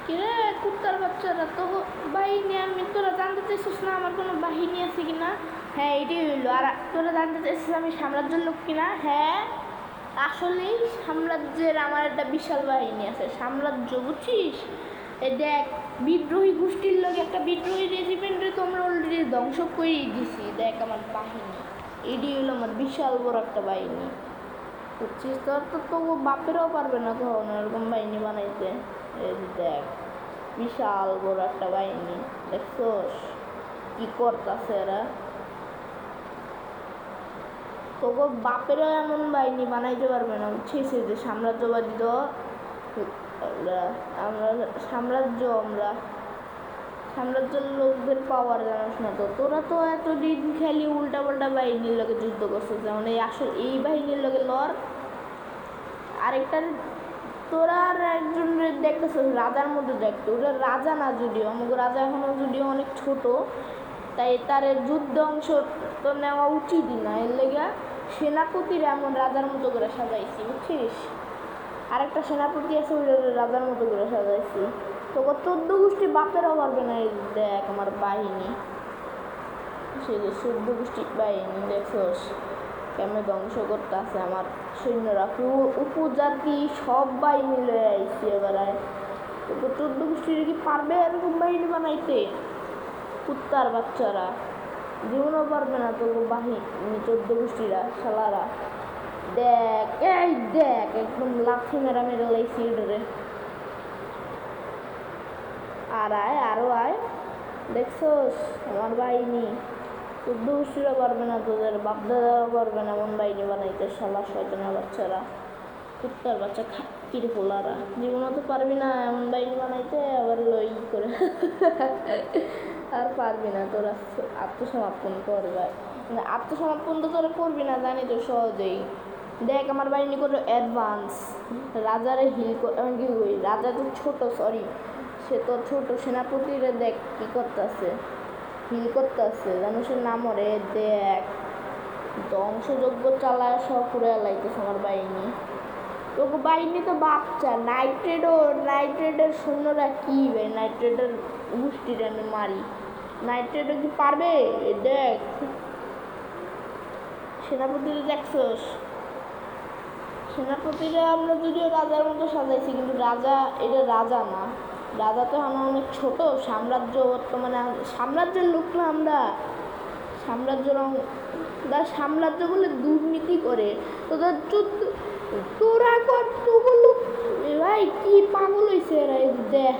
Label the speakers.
Speaker 1: কিরে কুত্তার বাচ্চারা তো বাহিনী, আমি তোরা জানতে চাইছিস না আমার কোনো বাহিনী আছে কিনা? হ্যাঁ এটাই হইলো। আর তোরা জানতে চাইছিস আমি সাম্রাজ্যের লোক কিনা? হ্যাঁ আসলেই সাম্রাজ্যের আমার একটা বিশাল বাহিনী আছে। সাম্রাজ্য বুঝছিস? এই দেখ, বিদ্রোহী গোষ্ঠীর লোক একটা বিদ্রোহী রেজিমেন্টে তো আমরা অলরেডি ধ্বংস করেই দিছি। দেখ আমার বাহিনী, এটাই হলো আমার বিশাল বড় একটা বাহিনী। বুঝছিস? তোর তো তবু বাপেরও পারবে না তখন এরকম বাহিনী বানাইতে। এই দেখ বিশাল বড় একটা বাহিনী, দেখছোস কি করতেছে এরা? তবু বাপেরও এমন বাহিনী বানাইতে পারবে না। বুঝছিস? যে সাম্রাজ্যবাদী তো আমরা সাম্রাজ্যের লোকদের পাওয়ার জানাস না তো। তোরা তো এতদিন খেলি উল্টা পাল্টা বাহিনীর লোকে যুদ্ধ করছিস, যেমন এই আসল এই বাহিনীর লোকে লড়। আরেকটার তোরা আর একজন দেখতেছ রাজার মধ্যে দেখতো, ওটা রাজা না যদিও, আমাকে রাজা এখনো যদিও অনেক ছোট, তাই তার যুদ্ধ অংশ তো নেওয়া উচিতই না। এর লেগে সেনাপতিরা এমন রাজার মতো করে সাজাইছি। বুঝছিস? আরেকটা সেনাপতি আছে ওই রাজার মতো করে সাজাইছি। তো 14 গোষ্ঠী বাপেরও পারবে না। এই দেখ আমার বাহিনী, সেই যে 14 গোষ্ঠী বাহিনী দেখছোস কেমন ধ্বংস করতে আছে আমার সৈন্যরা। উপজাতি সব বাহিনী লয়ে আইসি এবারে। তো 14 গোষ্ঠীর কি পারবে এরকম বাহিনী বানাইতে? কুত্তার বাচ্চারা জীবনও পারবে না তো বাহিনী 14 গোষ্ঠীরা শালারা। দেখ এই দেখ একদম লাথি মেরা মেরে লাইছি এটারে। আর আয় আরো আয়, দেখছোস আমার বাহিনী 14 গোষ্ঠীরা পারবে না, তোদের বাপদাদাও পারবে না এমন বাহিনী বানাইতে। শালা শয়তানের বাচ্চারা, কুত্তার বাচ্চা খাটকির পোলারা, জীবনও তো পারবি না এমন বাহিনী বানাইতে। আবার লই করে আর পারবি না তোরা আত্মসমর্পণ করবে। আত্মসমর্পণ তো তোরা করবি না জানি তো সহজেই। দেখ আমার বাহিনী করে অ্যাডভান্স। রাজারে হিল কি কই, রাজা তো ছোট, সরি সে তো ছোট। সেনাপতিরা দেখ কি করতেছে, হিল করতেছে যেন সে না মরে। দেখ ধ্বংসযজ্ঞ চালায় সব করে লাইতেছে আমার বাহিনী। তোকে বাহিনী তো বাচ্চা। নাইট্রেটের সৈন্যরা কি বে, নাইট্রেটের গোষ্ঠীর আমি মারি। নাইট্রেটও কি পারবে? দেখ সেনাপতিরা দেখছোস, সেনাপতিরা আমরা যদিও রাজার মতো সাজাইছি, কিন্তু রাজা এটা রাজা না। রাজা তো আমরা অনেক ছোট। সাম্রাজ্য বর্তমানে সাম্রাজ্যের লোক না আমরা। সাম্রাজ্য বলে দুর্নীতি করে তোদের যুদ্ধ তোরা কর। ভাই কি পাগল হয়েছে এরা? দেখ